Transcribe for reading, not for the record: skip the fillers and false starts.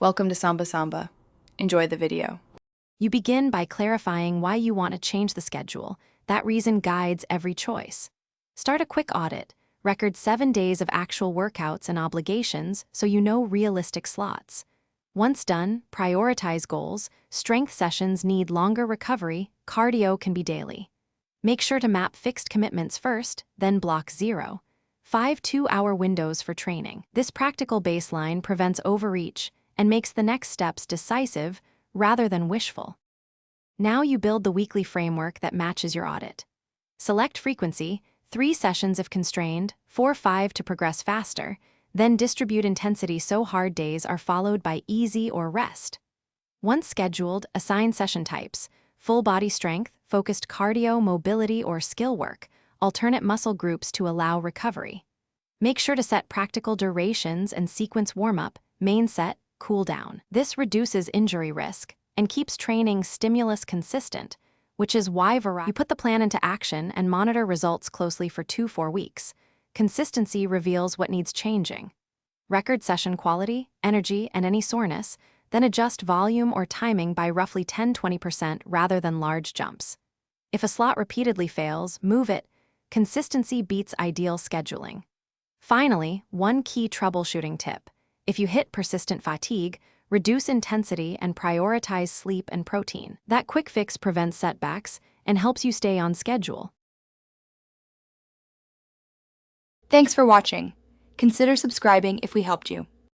Welcome to Samba Samba. Enjoy the video. You begin by clarifying why you want to change the schedule. That reason guides every choice. Start a quick audit. Record 7 days of actual workouts and obligations so you know realistic slots. Once done, prioritize goals. Strength sessions need longer recovery, cardio can be daily. Make sure to map fixed commitments first, then block 0. 5 2-hour windows for training. This practical baseline prevents overreach and makes the next steps decisive rather than wishful. Now you build the weekly framework that matches your audit. Select frequency, 3 sessions if constrained, 4-5 to progress faster, then distribute intensity so hard days are followed by easy or rest. Once scheduled, assign session types: full body strength, focused cardio, mobility, or skill work, alternate muscle groups to allow recovery. Make sure to set practical durations and sequence warm-up, main set, cool down. This reduces injury risk and keeps training stimulus consistent, which is why you put the plan into action and monitor results closely for 2-4 weeks. Consistency reveals what needs changing. Record session quality, energy, and any soreness, then adjust volume or timing by roughly 10-20% rather than large jumps. If a slot repeatedly fails, move it. Consistency beats ideal scheduling. Finally, one key troubleshooting tip. If you hit persistent fatigue, reduce intensity and prioritize sleep and protein. That quick fix prevents setbacks and helps you stay on schedule. Thanks for watching. Consider subscribing if we helped you.